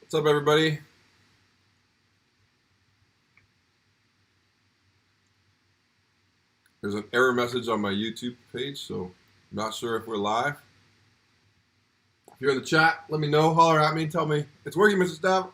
What's up, everybody? There's an error message on my YouTube page, so I'm not sure if we're live. If you're in the chat, let me know. Holler at me. Tell me it's working, MrStav.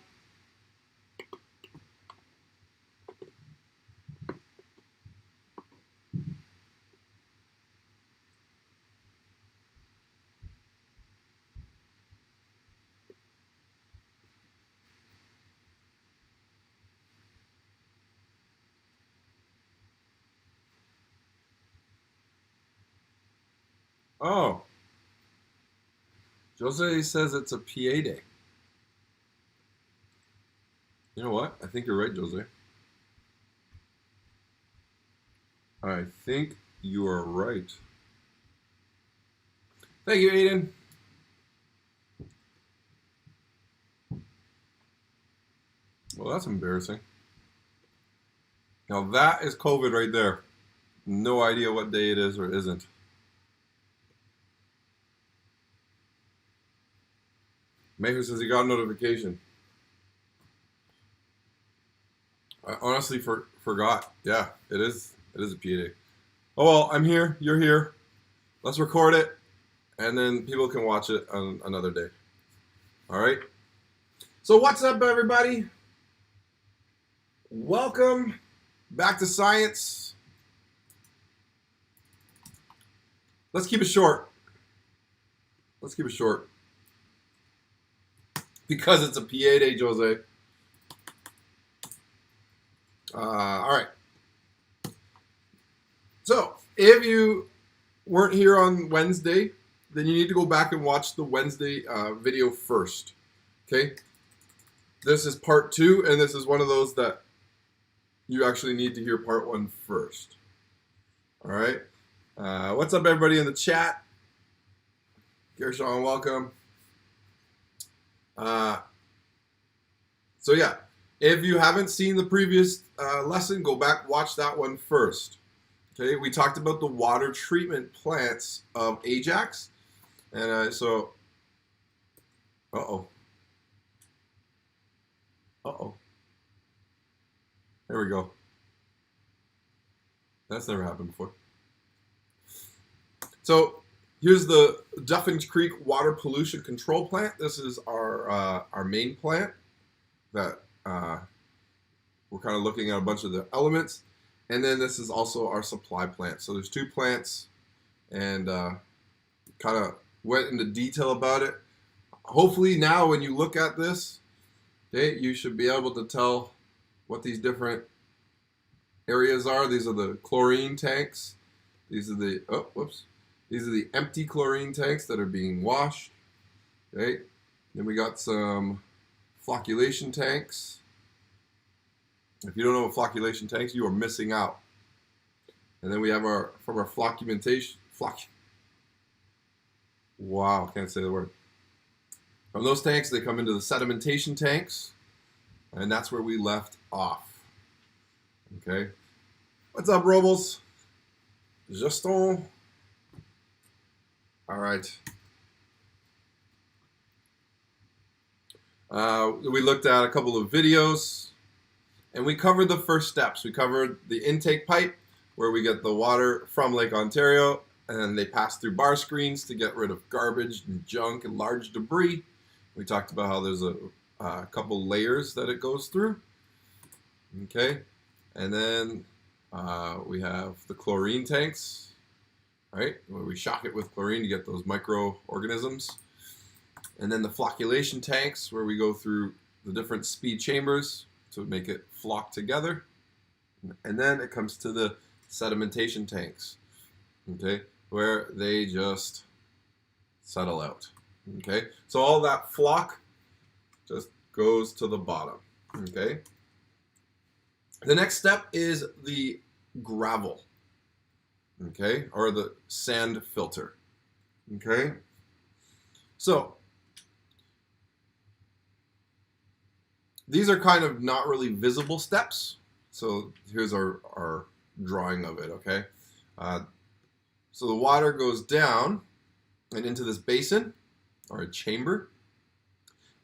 Oh, Jose says it's a PA day. You know what? I think you're right, Jose. I think you are right. Thank you, Aiden. Well, that's embarrassing. Now that is COVID right there. No idea what day it is or isn't. Mayhew says he got a notification. I honestly forgot. Yeah, it is a PA day. Oh well, I'm here. You're here. Let's record it, and then people can watch it on another day. All right. So what's up, everybody? Welcome back to science. Let's keep it short. Let's keep it short. Because it's a PA day, Jose. All right. So, if you weren't here on Wednesday, then you need to go back and watch the Wednesday video first. Okay? This is part 2, and this is one of those that you actually need to hear part 1 first. All right? What's up, everybody in the chat? Gershon, welcome. So yeah, if you haven't seen the previous lesson, go back, watch that one first. Okay, we talked about the water treatment plants of Ajax, and there we go. That's never happened before. So here's the Duffins Creek Water Pollution Control Plant. This is our main plant that we're kind of looking at a bunch of the elements. And then this is also our supply plant. So there's 2 plants, and kind of went into detail about it. Hopefully now when you look at this, okay, you should be able to tell what these different areas are. These are the chlorine tanks. These are the, These are the empty chlorine tanks that are being washed. Okay. Then we got some flocculation tanks. If you don't know what flocculation tanks, you are missing out. And then we have our floccumentation. Wow, can't say the word. From those tanks, they come into the sedimentation tanks, and that's where we left off. Okay. What's up, Robles? Justin. All right. We looked at a couple of videos, and we covered the first steps. We covered the intake pipe, where we get the water from Lake Ontario, and then they pass through bar screens to get rid of garbage and junk and large debris. We talked about how there's a couple layers that it goes through. Okay. And then we have the chlorine tanks, right, where we shock it with chlorine to get those microorganisms. And then the flocculation tanks, where we go through the different speed chambers to make it flock together. And then it comes to the sedimentation tanks, okay, where they just settle out. Okay, so all that flock just goes to the bottom. Okay. The next step is the gravel, okay, or the sand filter. Okay. So these are kind of not really visible steps. So here's our drawing of it, okay? So the water goes down and into this basin or a chamber.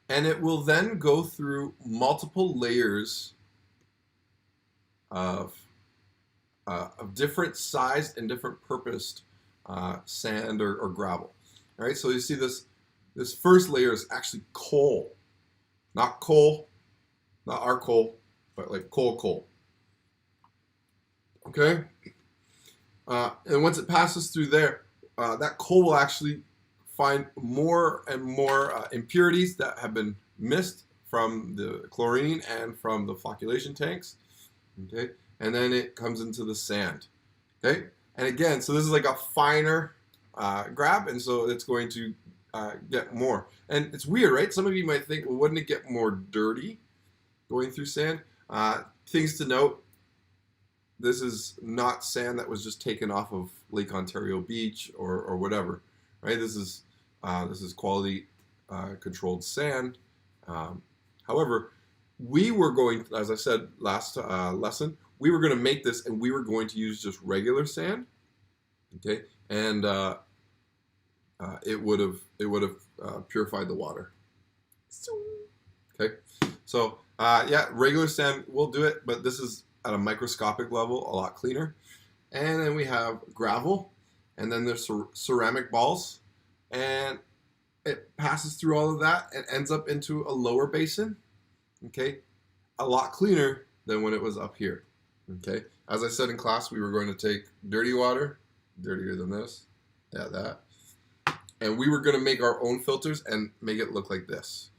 And it will then go through multiple layers of different sized and different purposed sand or gravel. All right, so you see this first layer is actually coal, not our coal, but like coal. Okay, and once it passes through there, that coal will actually find more and more impurities that have been missed from the chlorine and from the flocculation tanks. Okay, and then it comes into the sand. Okay, and again, so this is like a finer grab, and so it's going to get more. And it's weird, right? Some of you might think, well, wouldn't it get more dirty going through sand? Things to note: this is not sand that was just taken off of Lake Ontario Beach or whatever, right? This is quality controlled sand. However, we were going, as I said last lesson, we were going to make this and we were going to use just regular sand, okay, and it would have purified the water. Okay, so yeah, regular sand will do it, but this is at a microscopic level a lot cleaner. And then we have gravel, and then there's ceramic balls, and it passes through all of that and ends up into a lower basin. Okay, a lot cleaner than when it was up here. Okay, as I said in class, we were going to take dirty water, dirtier than this, yeah, that, and we were going to make our own filters and make it look like this.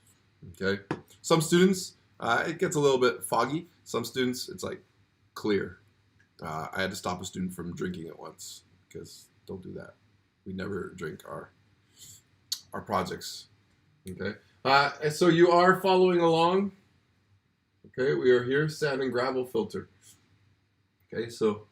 Okay, some students it gets a little bit foggy. Some students it's like clear. I had to stop a student from drinking it once because don't do that. We never drink our projects. Okay, and so you are following along. Okay, we are here, sand and gravel filter. Okay, so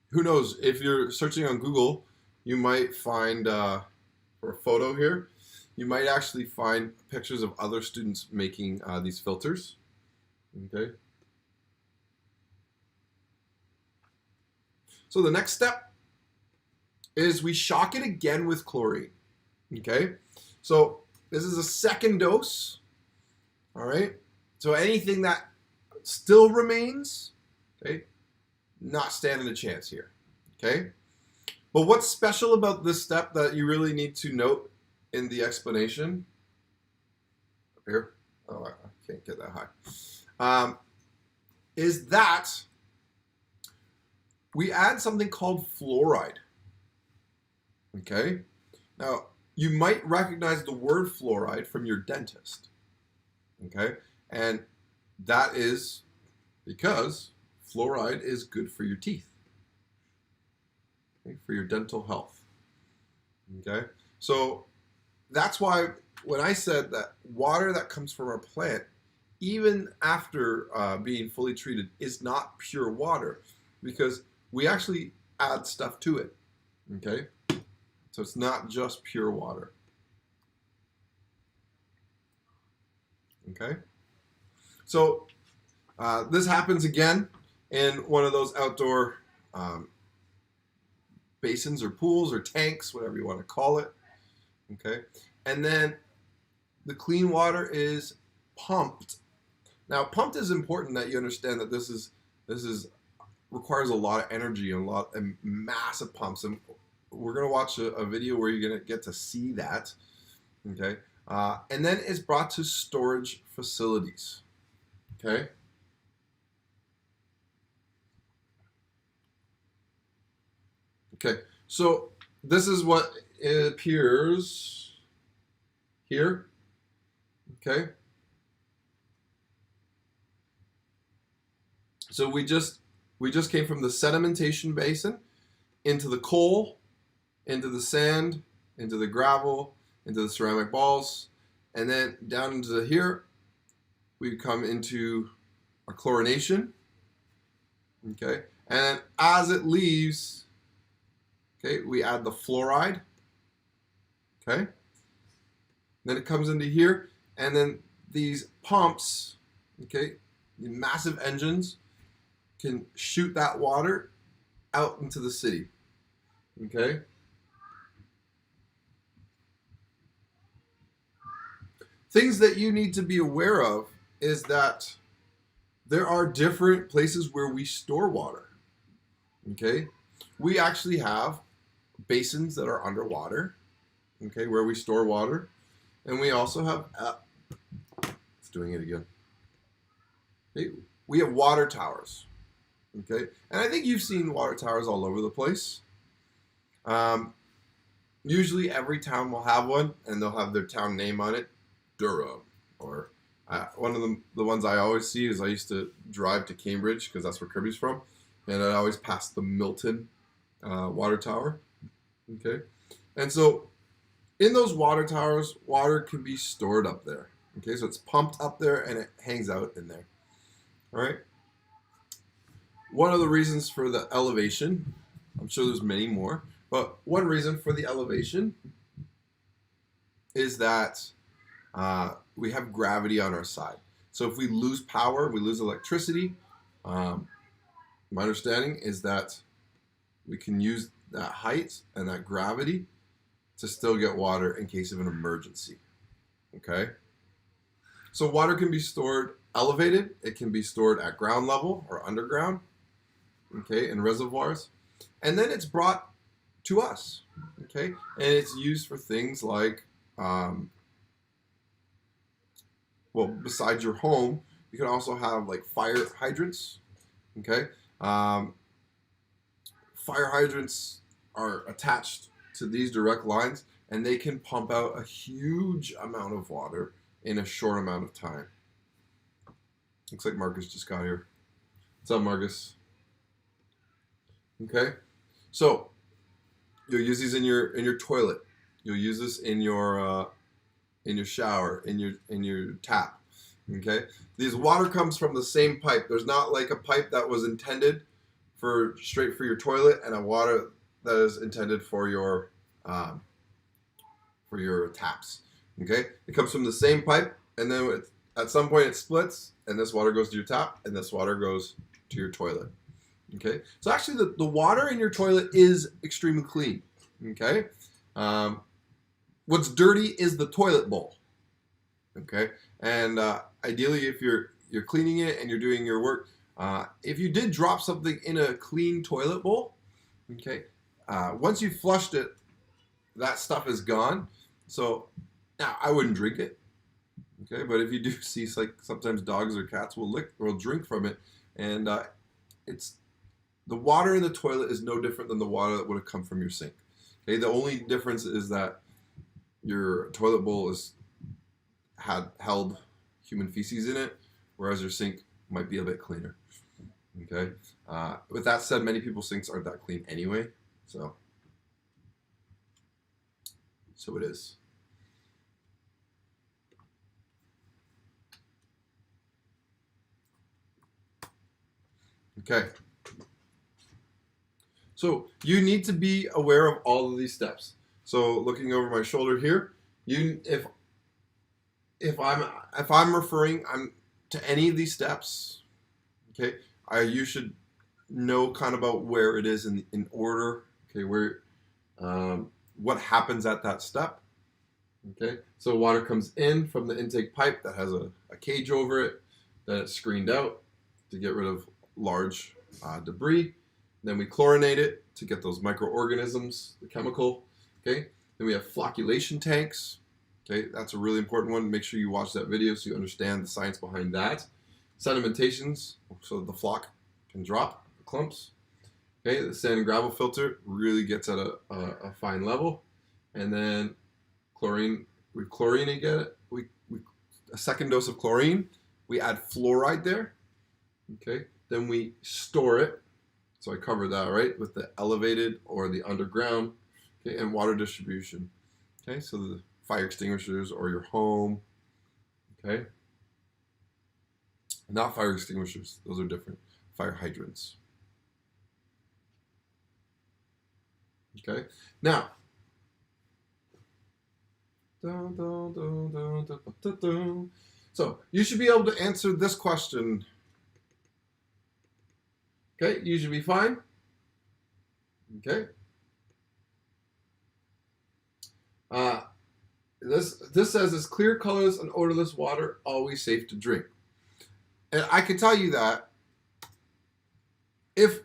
who knows, if you're searching on Google, you might find, for a photo here, you might actually find pictures of other students making these filters. Okay. So the next step is we shock it again with chlorine. Okay, so this is a second dose. All right, so anything that still remains, okay, not standing a chance here. Okay, but what's special about this step that you really need to note in the explanation? Up here, oh, I can't get that high. Is that we add something called fluoride. Okay, now you might recognize the word fluoride from your dentist. Okay, and that is because fluoride is good for your teeth, okay, for your dental health. Okay, so that's why when I said that water that comes from our plant, even after being fully treated, is not pure water, because we actually add stuff to it. Okay, so it's not just pure water. Okay, so this happens again in one of those outdoor basins or pools or tanks, whatever you want to call it. Okay, and then the clean water is pumped. Now, pumped is important that you understand that this is requires a lot of energy and massive pumps, and we're gonna watch a video where you're gonna get to see that. Okay, and then it's brought to storage facilities. Okay. Okay, so this is what it appears here. Okay. So we just came from the sedimentation basin into the coal, into the sand, into the gravel, into the ceramic balls, and then down into here we come into our chlorination. Okay, and as it leaves, okay, we add the fluoride. Okay, then it comes into here, and then these pumps, okay, the massive engines can shoot that water out into the city. Okay, things that you need to be aware of is that there are different places where we store water. Okay, we actually have basins that are underwater. Okay, where we store water, and we also have it's doing it again. Okay, we have water towers. Okay, and I think you've seen water towers all over the place. Usually every town will have one, and they'll have their town name on it, Durham, or one of the ones I always see is I used to drive to Cambridge because that's where Kirby's from, and I always pass the Milton water tower. Okay, and so in those water towers, water can be stored up there. Okay, so it's pumped up there and it hangs out in there. All right. One of the reasons for the elevation, I'm sure there's many more, but one reason for the elevation is that we have gravity on our side. So if we lose power, we lose electricity, my understanding is that we can use that height and that gravity to still get water in case of an emergency. Okay? So water can be stored elevated, it can be stored at ground level or underground, okay, in reservoirs, and then it's brought to us, okay, and it's used for things like, well, besides your home, you can also have like fire hydrants, okay. Fire hydrants are attached to these direct lines, and they can pump out a huge amount of water in a short amount of time. Looks like Marcus just got here. What's up, Marcus? Okay, so you'll use these in your toilet. You'll use this in your shower, in your tap. Okay, these water comes from the same pipe. There's not like a pipe that was intended for straight for your toilet and a water that is intended for your taps. Okay, it comes from the same pipe, and then at some point it splits, and this water goes to your tap, and this water goes to your toilet. Okay, so actually the water in your toilet is extremely clean. Okay, what's dirty is the toilet bowl. Okay, and ideally if you're cleaning it and you're doing your work, if you did drop something in a clean toilet bowl, okay, once you flushed it, that stuff is gone. So now I wouldn't drink it. Okay, but if you do see, like sometimes dogs or cats will drink from it, and it's the water in the toilet is no different than the water that would have come from your sink. Okay, the only difference is that your toilet bowl had held human feces in it, whereas your sink might be a bit cleaner. Okay, with that said, many people's sinks aren't that clean anyway, so it is. Okay. So you need to be aware of all of these steps. So looking over my shoulder here, if I'm referring to any of these steps, okay, you should know kind of about where it is in order. Okay, where what happens at that step. Okay, so water comes in from the intake pipe that has a cage over it, then it's screened out to get rid of large debris. Then we chlorinate it to get those microorganisms, the chemical. Okay. Then we have flocculation tanks. Okay, that's a really important one. Make sure you watch that video so you understand the science behind that. Sedimentations, so the flock can drop the clumps. Okay, the sand and gravel filter really gets at a fine level, and then chlorine. We chlorine again. We a second dose of chlorine. We add fluoride there. Okay, then we store it. So I covered that, right, with the elevated or the underground, okay, and water distribution. Okay, so the fire extinguishers or your home, okay. Not fire extinguishers, those are different. Fire hydrants. Okay, now, so you should be able to answer this question. Okay, you should be fine. Okay. This says it's clear, colorless, and odorless water, always safe to drink. And I can tell you that if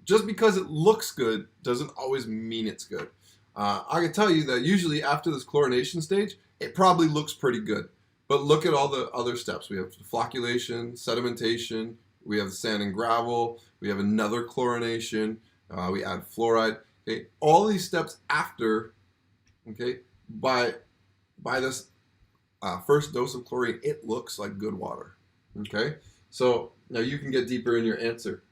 just because it looks good doesn't always mean it's good. I can tell you that usually after this chlorination stage, it probably looks pretty good. But look at all the other steps. We have flocculation, sedimentation, we have sand and gravel, we have another chlorination, we add fluoride. Okay, all these steps after, okay, by this first dose of chlorine, it looks like good water. Okay, so now you can get deeper in your answer.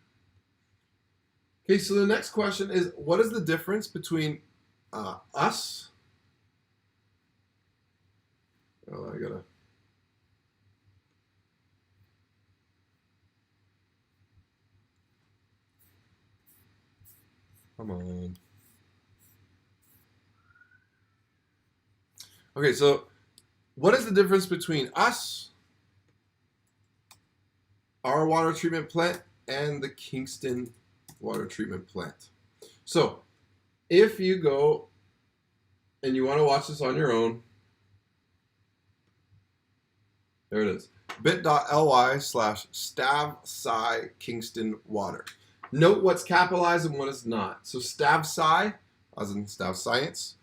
Okay, so the next question is, what is the difference between us? Oh, I gotta. Come on. Okay, so what is the difference between us, our water treatment plant, and the Kingston water treatment plant? So if you go and you want to watch this on your own, there it is, bit.ly/STAV.ca Kingston Water. Note what's capitalized and what is not. So STAV.ca, as in STAV Science,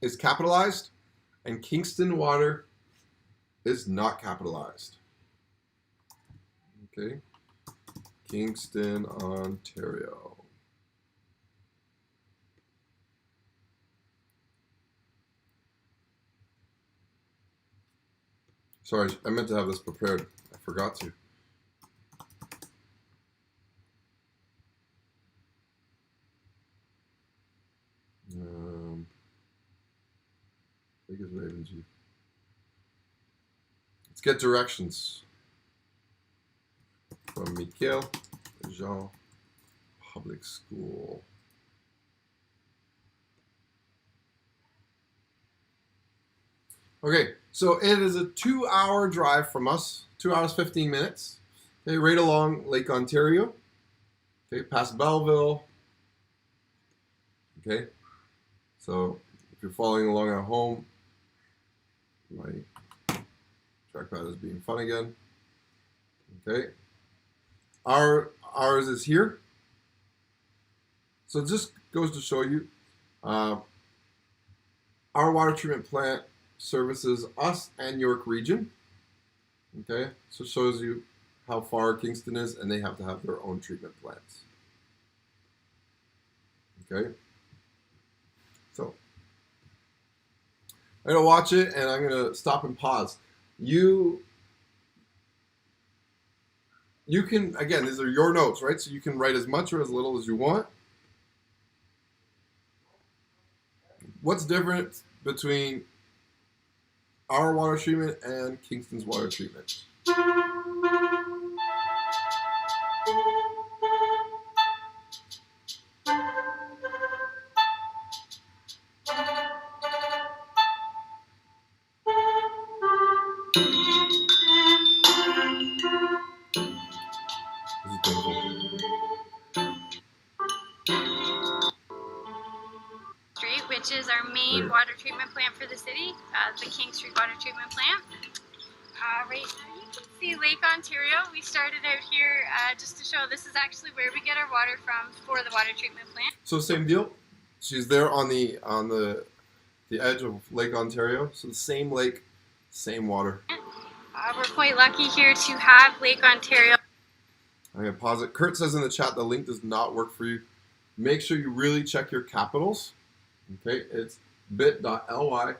is capitalized, and Kingston Water is not capitalized. Okay, Kingston, Ontario. Sorry, I meant to have this prepared. I forgot to. I think it's Raven G. Let's get directions from Michael Jean Public School. Okay, so it is a 2-hour drive from us, 2 hours 15 minutes. Okay, right along Lake Ontario. Okay, past Belleville. Okay, so if you're following along at home, my trackpad is being fun again. Okay, ours is here. So it just goes to show you, our water treatment plant services us and York Region. Okay, so it shows you how far Kingston is, and they have to have their own treatment plants. Okay, so I'm gonna watch it, and I'm gonna stop and pause. You can, again, these are your notes, right? So you can write as much or as little as you want. What's different between our water treatment and Kingston's water treatment? This is painful. Which is our main water treatment plant for the city, the King Street Water Treatment Plant. Right now you can see Lake Ontario. We started out here just to show this is actually where we get our water from for the water treatment plant. So same deal. She's there on the edge of Lake Ontario. So the same lake, same water. We're quite lucky here to have Lake Ontario. I'm gonna pause it. Kurt says in the chat the link does not work for you. Make sure you really check your capitals. Okay, it's bit.ly,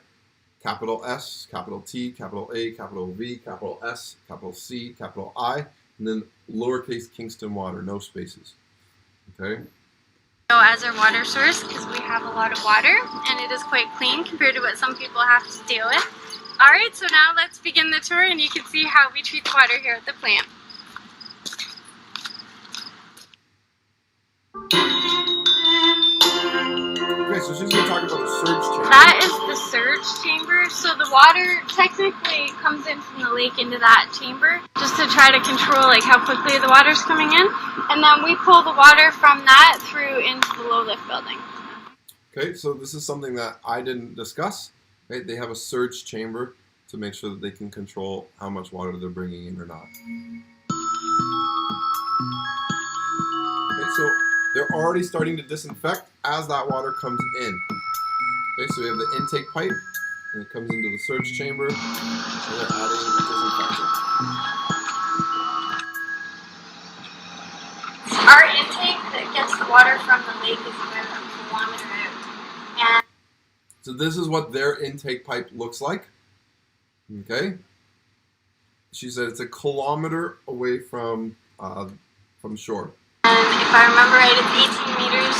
capital S, capital T, capital A, capital V, capital S, capital C, capital I, and then lowercase Kingston Water, no spaces. Okay. As our water source, because we have a lot of water and it is quite clean compared to what some people have to deal with. Alright, so now let's begin the tour and you can see how we treat the water here at the plant. Okay, so she's going to talk about the surge chamber. That is the surge chamber. So the water technically comes in from the lake into that chamber just to try to control like how quickly the water's coming in. And then we pull the water from that through into the low lift building. Okay, so this is something that I didn't discuss. Right? They have a surge chamber to make sure that they can control how much water they're bringing in or not. Okay, so they're already starting to disinfect as that water comes in. Okay, so we have the intake pipe, and it comes into the surge chamber, and they're adding disinfectant. Our intake that gets the water from the lake is about a kilometer out. And so this is what their intake pipe looks like. Okay. She said it's a kilometer away from shore. And if I remember right, it's 18 meters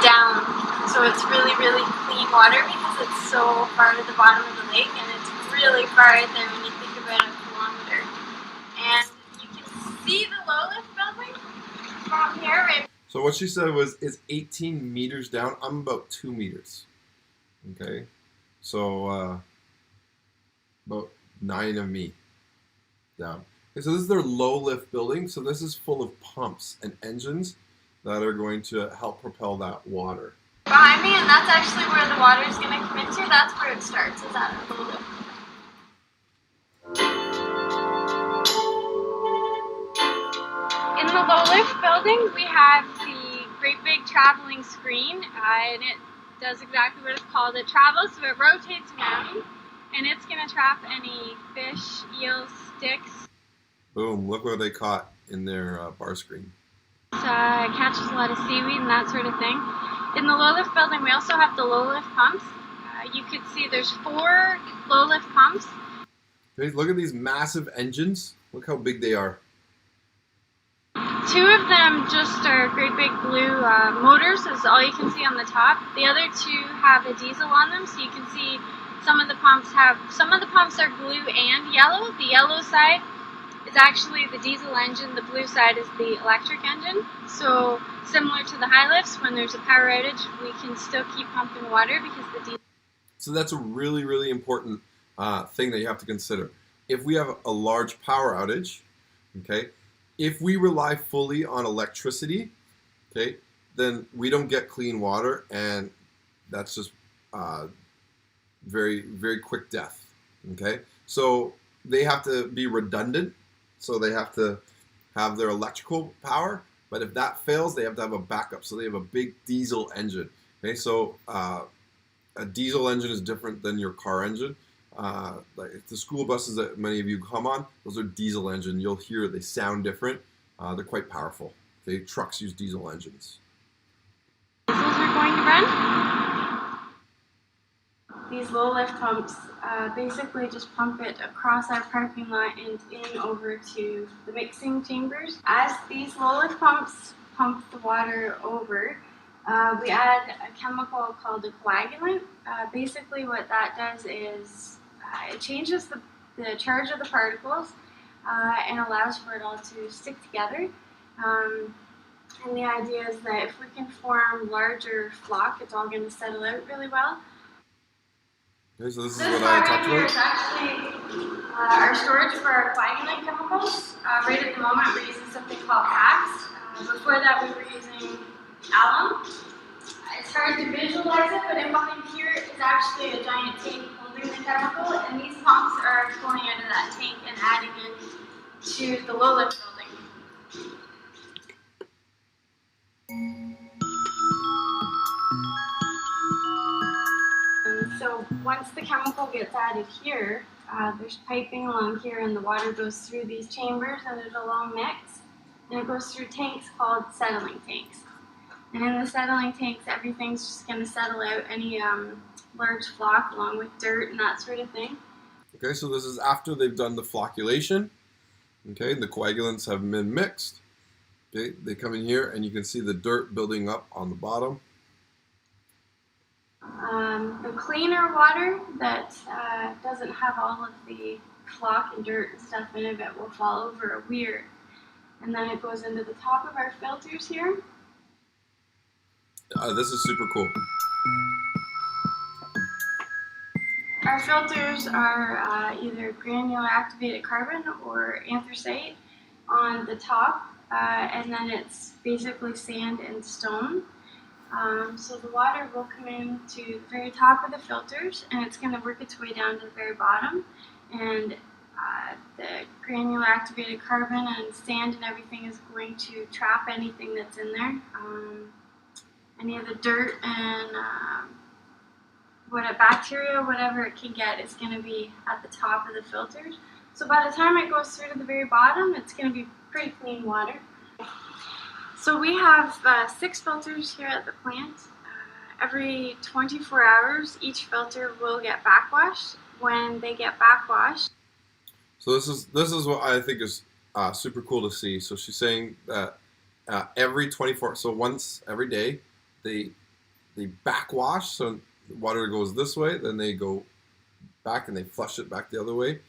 down. So it's really, really clean water because it's so far to the bottom of the lake, and it's really far out there when you think about a kilometer. And you can see the low lift building from here. Right? So what she said was it's 18 meters down. I'm about 2 meters. Okay. So about 9 of me down. Okay, so this is their low lift building. So this is full of pumps and engines that are going to help propel that water. Behind me, and that's actually where the water is going to come into. That's where it starts, is at a low lift. In the low lift building, we have the great big traveling screen, and it does exactly what it's called. It travels, so it rotates around, and it's going to trap any fish, eels, sticks. Boom, look what they caught in their bar screen. It catches a lot of seaweed and that sort of thing. In the low lift building, we also have the low lift pumps. You could see there's 4 low lift pumps. Okay, look at these massive engines. Look how big they are. 2 of them just are great big blue motors, is all you can see on the top. The other 2 have a diesel on them, so you can see some of the pumps are blue and yellow. The yellow side is actually the diesel engine, the blue side is the electric engine. So similar to the high lifts, when there's a power outage, we can still keep pumping water because the diesel. So that's a really, really important thing that you have to consider. If we have a large power outage, okay, if we rely fully on electricity, okay, then we don't get clean water, and that's just very, very quick death. Okay, so they have to be redundant. So they have to have their electrical power, but if that fails, they have to have a backup. So they have a big diesel engine. Okay, so a diesel engine is different than your car engine. Like the school buses that many of you come on, those are diesel engine. You'll hear they sound different. They're quite powerful. Okay, trucks use diesel engines. Diesels are going to run. These low lift pumps basically just pump it across our parking lot and in over to the mixing chambers. As these low lift pumps pump the water over, we add a chemical called a coagulant. Basically what that does is it changes the charge of the particles and allows for it all to stick together. And the idea is that if we can form larger flock, it's all going to settle out really well. Okay, so this is what I talked about. This is actually our storage for our coagulant chemicals. Right at the moment we're using something called Axe. Before that we were using alum. It's hard to visualize it, but in behind here is actually a giant tank holding the chemical, and these pumps are pulling out of that tank and adding in to the low lift building. So once the chemical gets added here, there's piping along here, and the water goes through these chambers, and it'll all mix, and it goes through tanks called settling tanks. And in the settling tanks, everything's just going to settle out, any large flock along with dirt and that sort of thing. Okay, so this is after they've done the flocculation. Okay, the coagulants have been mixed. Okay, they come in here, and you can see the dirt building up on the bottom. The cleaner water that doesn't have all of the flock and dirt and stuff in it will fall over a weir. And then it goes into the top of our filters here. This is super cool. Our filters are either granular activated carbon or anthracite on the top, and then it's basically sand and stone. So the water will come in to the very top of the filters, and it's going to work its way down to the very bottom. And the granular activated carbon and sand and everything is going to trap anything that's in there. Any of the dirt and bacteria, whatever it can get, is going to be at the top of the filters. So by the time it goes through to the very bottom, it's going to be pretty clean water. So we have 6 filters here at the plant. Every 24 hours, each filter will get backwashed. When they get backwashed, so this is what I think is super cool to see. So she's saying that every 24, so once every day, they backwash. So the water goes this way, then they go back and they flush it back the other way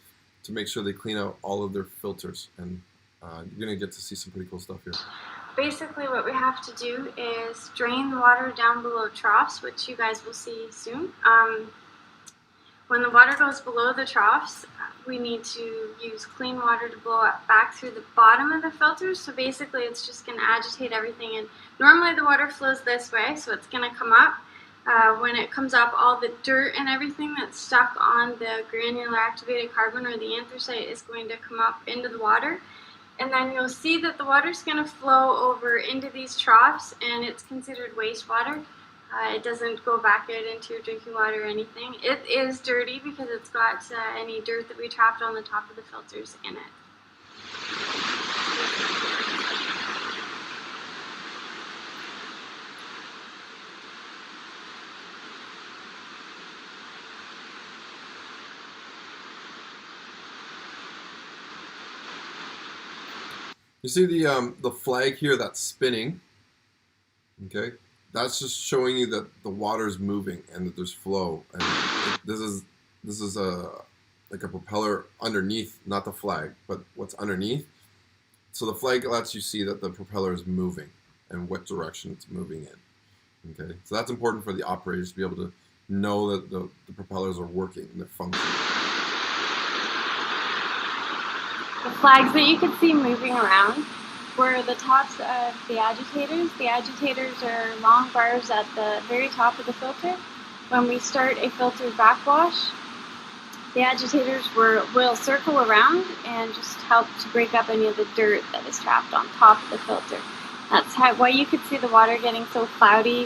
to make sure they clean out all of their filters. And you're gonna get to see some pretty cool stuff here. Basically what we have to do is drain the water down below troughs, which you guys will see soon. When the water goes below the troughs, we need to use clean water to blow it back through the bottom of the filters. So basically it's just going to agitate everything. And normally the water flows this way, so it's going to come up. When it comes up, all the dirt and everything that's stuck on the granular activated carbon or the anthracite is going to come up into the water. And then you'll see that the water is going to flow over into these troughs, and it's considered wastewater. It doesn't go back out into your drinking water or anything. It is dirty because it's got any dirt that we trapped on the top of the filters in it. You see the flag here that's spinning, okay? That's just showing you that the water is moving and that there's flow. And this is like a propeller underneath, not the flag, but what's underneath. So the flag lets you see that the propeller is moving and what direction it's moving in. Okay, so that's important for the operators to be able to know that the propellers are working and they're functioning. The flags that you can see moving around were the tops of the agitators. The agitators are long bars at the very top of the filter. When we start a filter backwash, the agitators will circle around and just help to break up any of the dirt that is trapped on top of the filter. That's why you could see the water getting so cloudy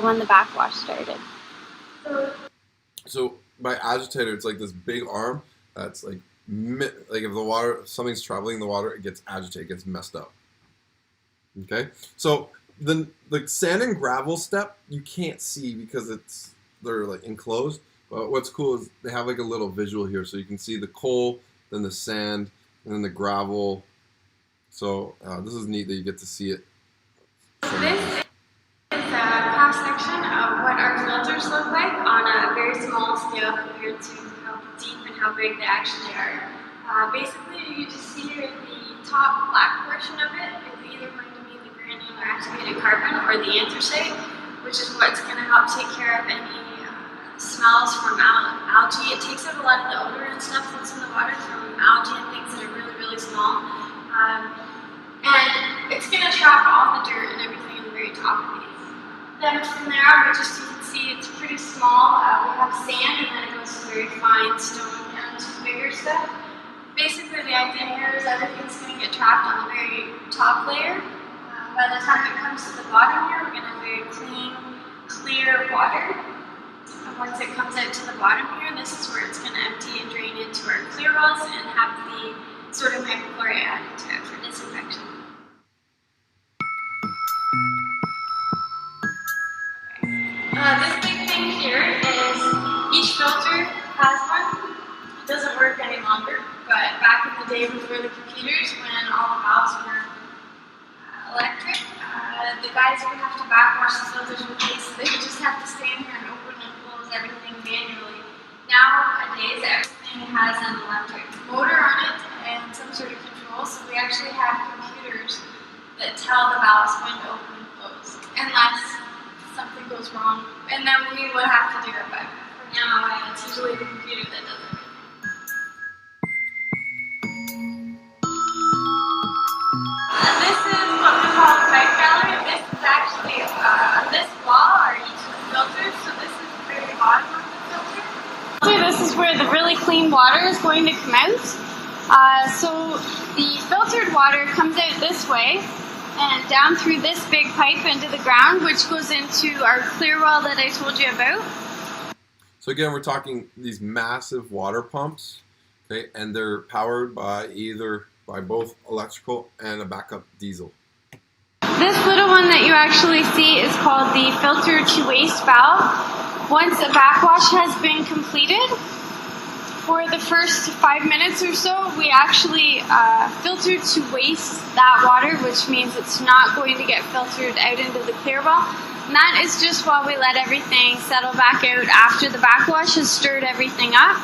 when the backwash started. So by agitator, it's like this big arm that's like if the water, something's traveling in the water, it gets agitated, it gets messed up. Okay, so the sand and gravel step you can't see because they're like enclosed. But what's cool is they have like a little visual here, so you can see the coal, then the sand, and then the gravel. So this is neat that you get to see it. This is a cross section of what our filters look like on a very small scale compared to how deep and how big they actually are. Basically, you just see here the top black portion of it is either going to be the granular activated carbon or the anthracite, which is what's going to help take care of any smells from algae. It takes out a lot of the odor and stuff that's in the water from algae and things that are really, really small. And it's going to trap all the dirt and everything in the very top of these. Then from there, you can see it's pretty small. We have sand, and then it goes to very fine stone down to bigger stuff. Basically, the idea here is everything's going to get trapped on the very top layer. By the time it comes to the bottom here, we're going to have very clean, clear water. And once it comes out to the bottom here, this is where it's going to empty and drain into our clear wells and have the sodium hypochlorite added to it for disinfection. This big thing here is each filter has one. It doesn't work any longer, but back in the day before the computers, when all the valves were electric, the guys would have to backwash the filters with these, so they would just have to stand here and open and close everything manually. Nowadays, everything has an electric motor on it and some sort of control, so we actually have computers that tell the valves when to open and close, unless something goes wrong, and then we would have to do it, but for now, it's usually the computer that does it. This is what we call a pipe gallery. This is actually, on this wall is where the really clean water is going to come out. So the filtered water comes out this way and down through this big pipe into the ground, which goes into our clear well that I told you about. So again, we're talking these massive water pumps, okay, and they're powered by both electrical and a backup diesel. This little one that you actually see is called the filter to waste valve. Once a backwash has been completed, for the first 5 minutes or so, we actually filter to waste that water, which means it's not going to get filtered out into the clear well. And that is just while we let everything settle back out after the backwash has stirred everything up.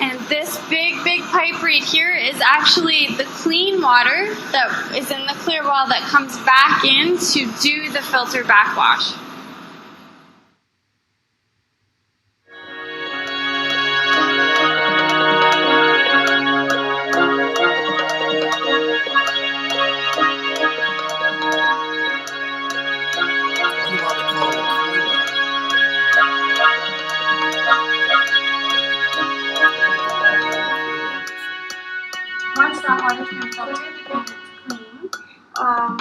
And this big pipe right here is actually the clean water that is in the clear well that comes back in to do the filter backwash. Once that water's been filtered and it's clean,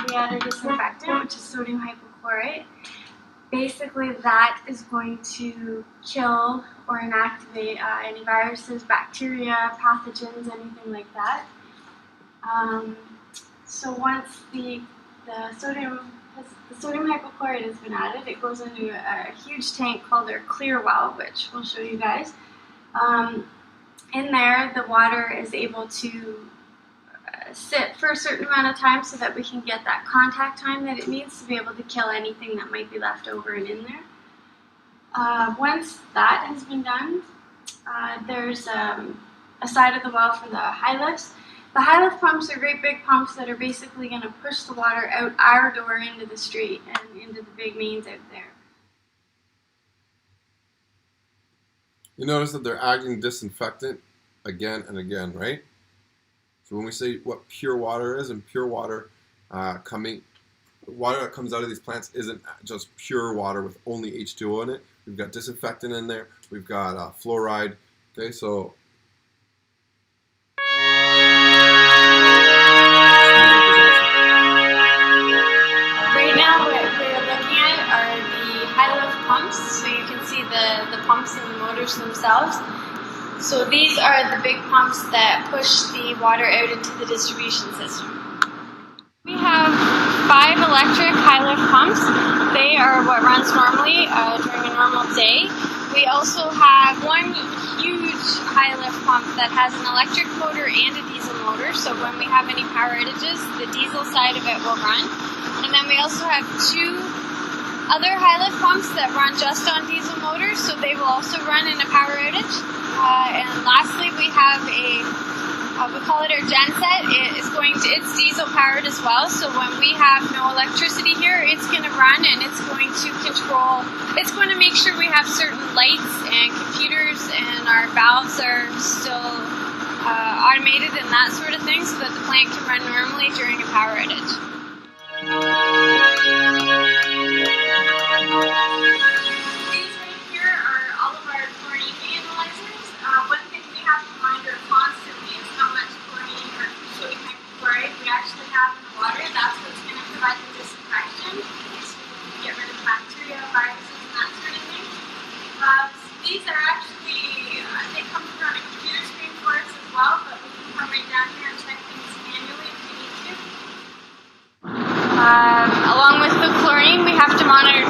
we add a disinfectant, which is sodium hypochlorite. Basically, that is going to kill or inactivate any viruses, bacteria, pathogens, anything like that. So once the sodium hypochlorite has been added, it goes into a huge tank called our clear well, which we'll show you guys. In there, the water is able to sit for a certain amount of time so that we can get that contact time that it needs to be able to kill anything that might be left over and in there. Once that has been done, there's a side of the well for the high lifts. The high lift pumps are great big pumps that are basically going to push the water out our door into the street and into the big mains out there. You notice that they're adding disinfectant again and again, right? So when we say what pure water is, and pure water water that comes out of these plants isn't just pure water with only H2O in it. We've got disinfectant in there. We've got fluoride. Okay, so right now what we're looking at are the high lift pumps. So you can see the pumps and the motors themselves. So these are the big pumps that push the water out into the distribution system. We have 5 electric high lift pumps. They are what runs normally during a normal day. We also have one huge high lift pump that has an electric motor and a diesel motor. So when we have any power outages, the diesel side of it will run. And then we also have 2 other high lift pumps that run just on diesel motors, so they will also run in a power outage. And lastly, we have we call it our genset. It's diesel powered as well, so when we have no electricity here, it's going to run and it's going to control, it's going to make sure we have certain lights and computers and our valves are still automated and that sort of thing so that the plant can run normally during a power outage. These right here are all of our chlorine analyzers. One thing we have to monitor constantly is how much chlorine or sodium hypochlorite we actually have in the water. That's what's going to provide the disinfection, so we can get rid of bacteria, viruses, and that sort of thing. These are actually, they come through on a computer screen for us as well, but we can come right down here and check things manually if we need to. Along with the chlorine, we have to monitor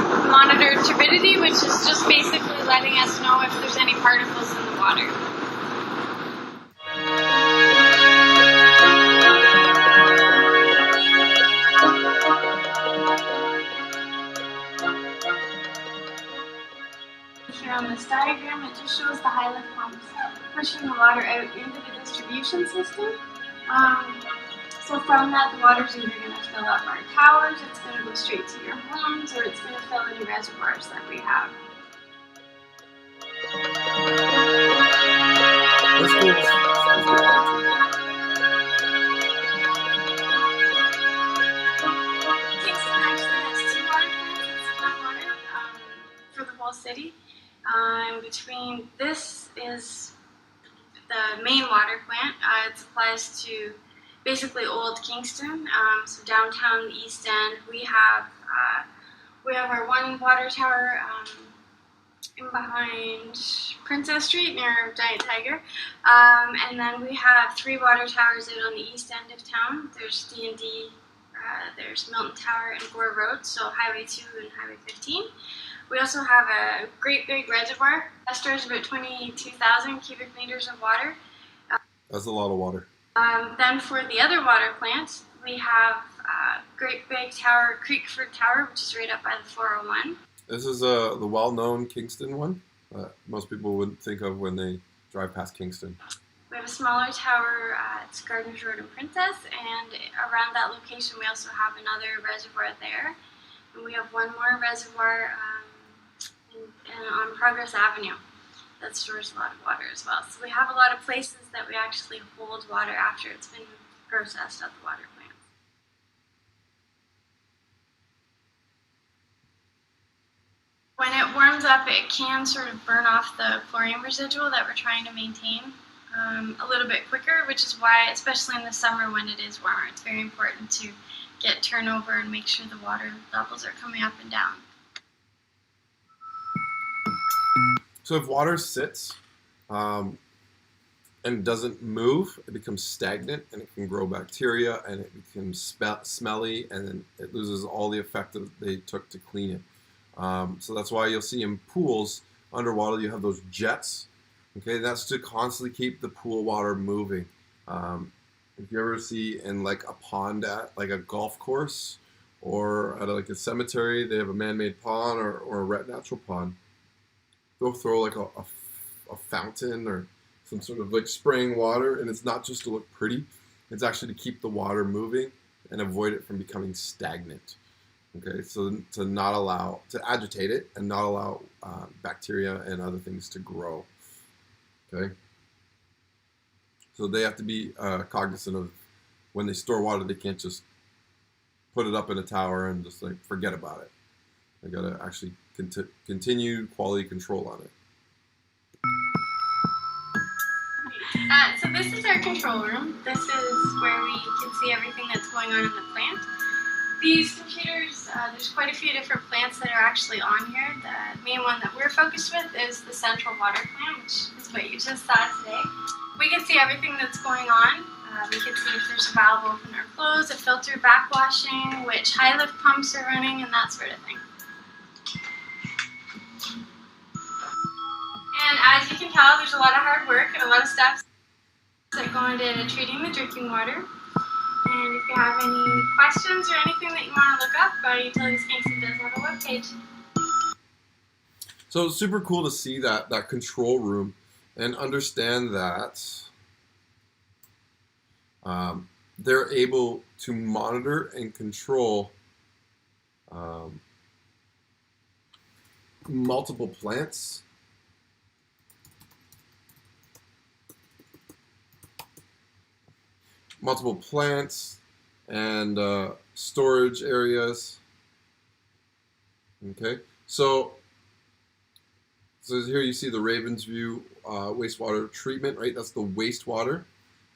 turbidity, which is just basically letting us know if there's any particles in the water. Here on this diagram, it just shows the high lift pumps pushing the water out into the distribution system. So from that, the water's either going to fill up our towers, it's going to go straight to your homes, or it's going to fill any reservoirs that we have. Kingston actually has 2 water plants and stormwater for the whole city. Between this is the main water plant. It supplies to basically Old Kingston, so downtown, the East End. We have our one water tower in behind Princess Street near Giant Tiger, and then we have 3 water towers out on the east end of town. There's D&D, there's Milton Tower and Gore Road, so Highway 2 and Highway 15. We also have a great big reservoir that stores about 22,000 cubic meters of water. That's a lot of water. Then for the other water plants, we have great big tower, Creekford Tower, which is right up by the 401. This is the well-known Kingston one that most people would think of when they drive past Kingston. We have a smaller tower at Gardner's Road and Princess, and around that location we also have another reservoir there. And we have one more reservoir on Progress Avenue that stores a lot of water as well. So we have a lot of places that we actually hold water after it's been processed at the water plant. When it warms up, it can sort of burn off the chlorine residual that we're trying to maintain a little bit quicker, which is why, especially in the summer when it is warmer, it's very important to get turnover and make sure the water levels are coming up and down. So if water sits and doesn't move, it becomes stagnant and it can grow bacteria and it becomes smelly and then it loses all the effect that they took to clean it. So that's why you'll see in pools underwater you have those jets. Okay, that's to constantly keep the pool water moving. If you ever see in like a pond at like a golf course or at like a cemetery, they have a man-made pond or a natural pond. They'll throw like a fountain or some sort of like spraying water, and it's not just to look pretty, it's actually to keep the water moving and avoid it from becoming stagnant. Okay, so to agitate it and not allow bacteria and other things to grow. Okay, so they have to be cognizant of when they store water, they can't just put it up in a tower and just like forget about it. They gotta actually continue quality control on it. So this is our control room. This is where we can see everything that's going on in the plant. These computers, there's quite a few different plants that are actually on here. The main one that we're focused with is the central water plant, which is what you just saw today. We can see everything that's going on. We can see if there's a valve open or closed, a filter backwashing, which high lift pumps are running, and that sort of thing. And as you can tell, there's a lot of hard work and a lot of steps that go into treating the drinking water. And if you have any questions or anything that you want to look up, Utilities Kingston does have a webpage. So it's super cool to see that control room and understand that they're able to monitor and control multiple plants. Multiple plants and storage areas. Okay, so here you see the Ravensview wastewater treatment, right? That's the wastewater.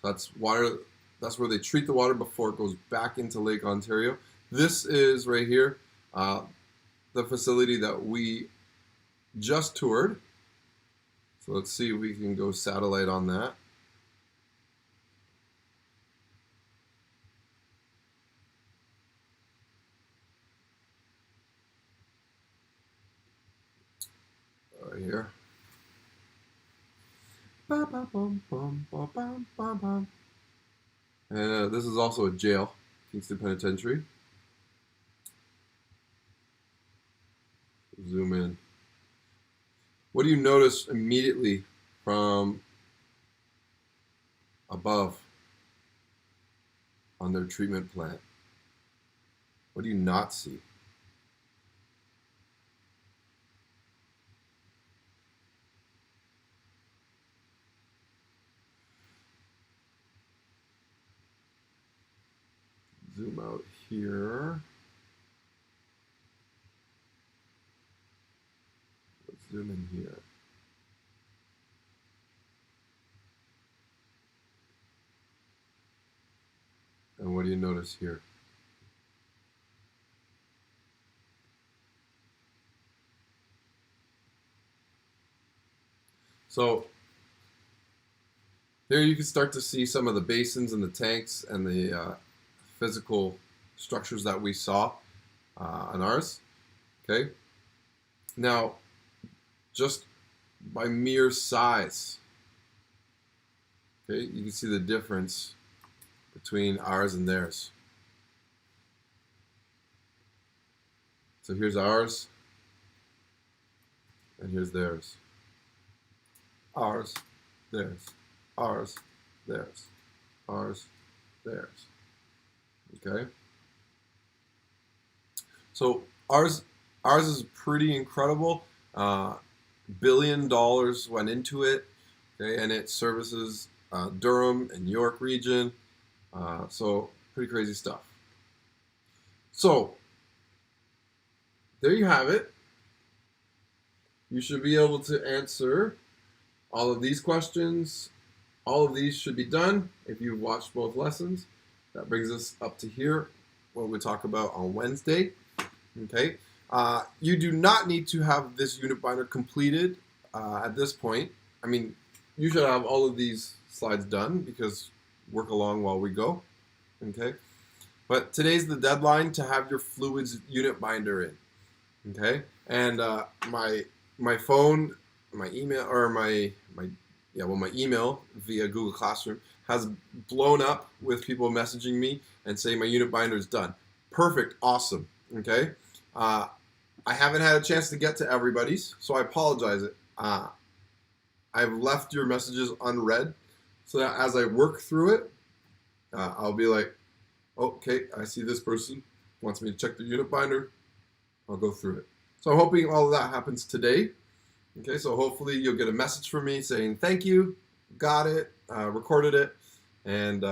That's water. That's where they treat the water before it goes back into Lake Ontario. This is right here, the facility that we just toured. So let's see if we can go satellite on that. Right here. And this is also a jail, Kingston Penitentiary. Zoom in. What do you notice immediately from above on their treatment plant? What do you not see? Zoom out here. Let's zoom in here. you notice here. So here you can start to see some of the basins and the tanks and the physical structures that we saw on ours. Okay. Now, just by mere size, okay, you can see the difference between ours and theirs. So here's ours, and here's theirs. Ours, theirs, ours, theirs, ours, theirs. Okay. So ours is pretty incredible. $1 billion went into it. Okay, and it services Durham and York region. So pretty crazy stuff. So there you have it. You should be able to answer all of these questions. All of these should be done if you've watched both lessons. That brings us up to here, what we talk about on Wednesday. Okay. You do not need to have this unit binder completed at this point. I mean, you should have all of these slides done because work along while we go. Okay. But today's the deadline to have your fluids unit binder in. Okay. And my phone, my email, or my email via Google Classroom has blown up with people messaging me and saying my unit binder is done. Perfect, awesome. Okay. I haven't had a chance to get to everybody's, so I apologize. I've left your messages unread, so that as I work through it, I'll be like, okay, I see this person wants me to check the unit binder. I'll go through it. So I'm hoping all of that happens today. Okay, so hopefully you'll get a message from me saying thank you, got it, recorded it, and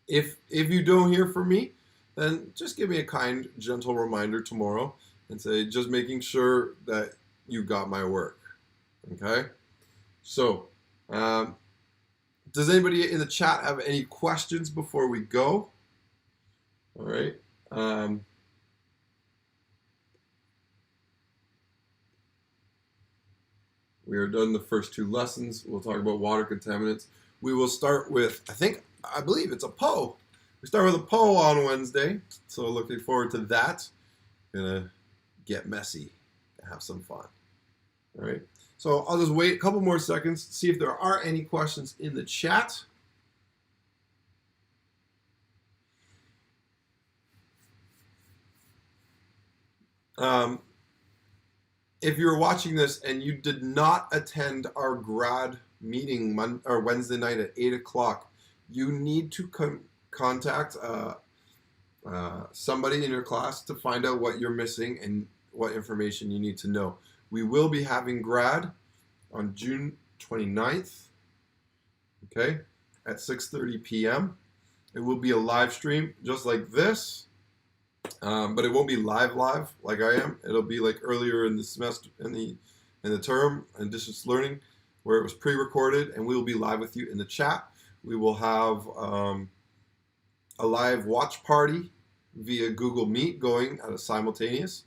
if you don't hear from me, then just give me a kind, gentle reminder tomorrow and say, just making sure that you got my work. Okay? So, does anybody in the chat have any questions before we go? All right. We are done the first two lessons. We'll talk about water contaminants. We will start with, I believe it's a PO. We start with a PO on Wednesday, so looking forward to that. Gonna get messy, have some fun. All right, so I'll just wait a couple more seconds, see if there are any questions in the chat. If you're watching this and you did not attend our grad meeting Wednesday night at 8 o'clock, you need to contact somebody in your class to find out what you're missing and what information you need to know. We will be having grad on June 29th, okay, at 6:30 p.m. It will be a live stream just like this, but it won't be live like I am. It'll be like earlier in the semester, in the term, in distance learning, where it was pre-recorded, and we will be live with you in the chat. We will have a live watch party via Google Meet going at a simultaneous.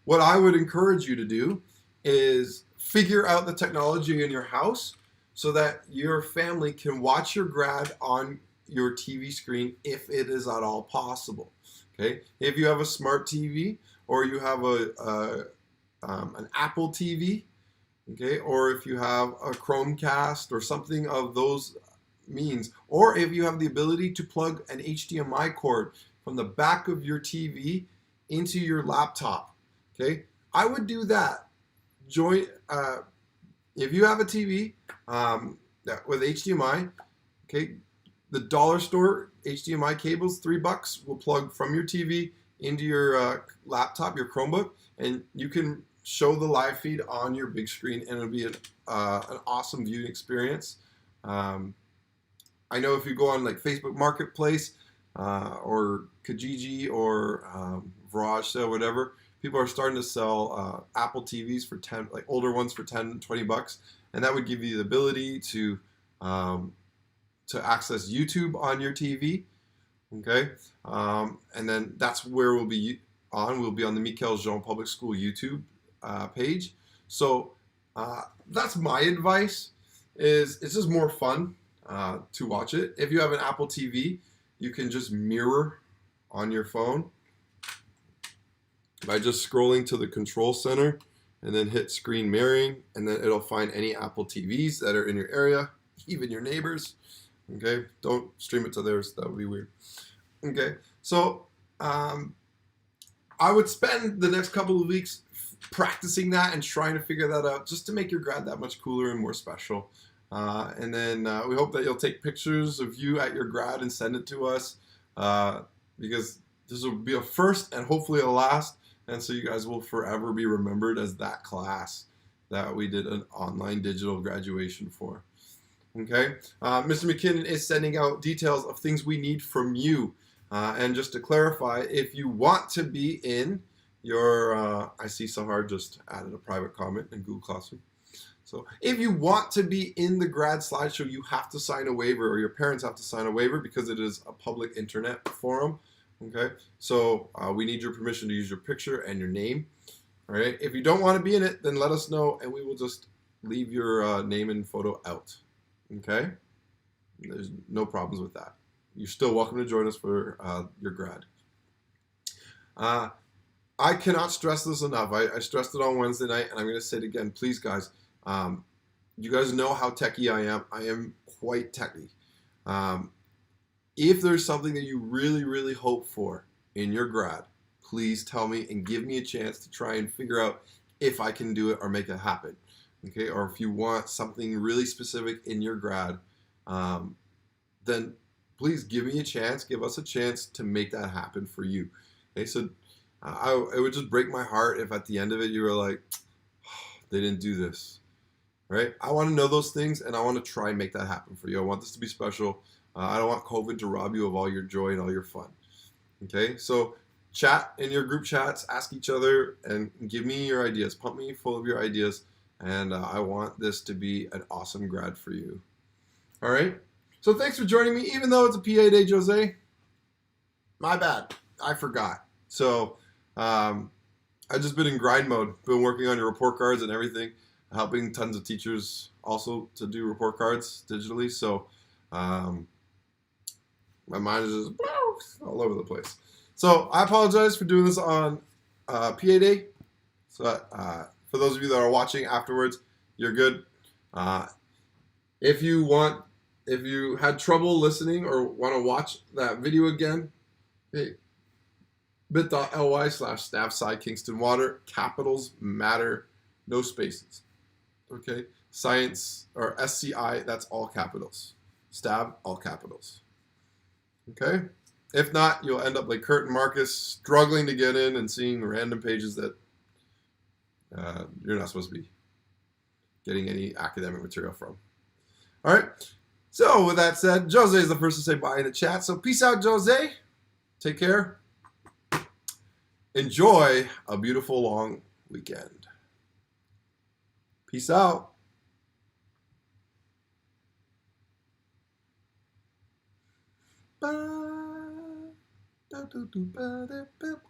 What I would encourage you to do is figure out the technology in your house so that your family can watch your grad on your TV screen if it is at all possible. Okay, if you have a smart TV or you have an Apple TV, okay, or if you have a Chromecast or something of those means, or if you have the ability to plug an HDMI cord from the back of your TV into your laptop, okay, I would do that. If you have a TV with HDMI, okay, the dollar store HDMI cables, $3, will plug from your TV into your laptop, your Chromebook, and you can show the live feed on your big screen, and it'll be an awesome viewing experience. I know if you go on like Facebook Marketplace or Kijiji or Virage Sale, whatever, people are starting to sell Apple TVs for older ones for $10, $20, and that would give you the ability to to access YouTube on your TV. Okay, and then that's where we'll be on. We'll be on the Michael Jean Public School YouTube page. So that's my advice. It's just more fun to watch it. If you have an Apple TV, you can just mirror on your phone by just scrolling to the control center and then hit screen mirroring, and then it'll find any Apple TVs that are in your area, even your neighbors. Okay, don't stream it to theirs, that would be weird. Okay, so I would spend the next couple of weeks practicing that and trying to figure that out, just to make your grad that much cooler and more special. And then we hope that you'll take pictures of you at your grad and send it to us, because this will be a first and hopefully a last, and so you guys will forever be remembered as that class that we did an online digital graduation for. Okay, Mr. McKinnon is sending out details of things we need from you. And just to clarify, if you want to be in your, I see Sahar just added a private comment in Google Classroom. So if you want to be in the grad slideshow, you have to sign a waiver, or your parents have to sign a waiver, because it is a public internet forum. Okay, so we need your permission to use your picture and your name. All right, if you don't want to be in it, then let us know and we will just leave your name and photo out. Okay, there's no problems with that. You're still welcome to join us for your grad. I cannot stress this enough. I stressed it on Wednesday night, and I'm going to say it again. Please, guys, you guys know how techie I am. I am quite techie. If there's something that you really, really hope for in your grad, please tell me and give me a chance to try and figure out if I can do it or make it happen. Okay, or if you want something really specific in your grad, then please give me a chance, give us a chance to make that happen for you. Okay, so it would just break my heart if at the end of it you were like, oh, they didn't do this, right? I want to know those things, and I want to try and make that happen for you. I want this to be special. I don't want COVID to rob you of all your joy and all your fun. Okay, so chat in your group chats, ask each other, and give me your ideas. Pump me full of your ideas, and I want this to be an awesome grad for you. All right? So thanks for joining me, even though it's a PA day, Jose. My bad. I forgot. So I've just been in grind mode. Been working on your report cards and everything, helping tons of teachers also to do report cards digitally. So my mind is just all over the place. So I apologize for doing this on PA day. So for those of you that are watching afterwards, you're good. If you had trouble listening or want to watch that video again, hey, bit.ly/STAV Kingston Water. Capitals matter, no spaces. Okay, science or SCI, that's all capitals. STAV, all capitals. Okay, if not, you'll end up like Kurt and Marcus, struggling to get in and seeing random pages that you're not supposed to be getting any academic material from. All right. So with that said, Jose is the first to say bye in the chat. So peace out, Jose. Take care. Enjoy a beautiful long weekend. Peace out. Ba, da, do, do, ba, da, ba.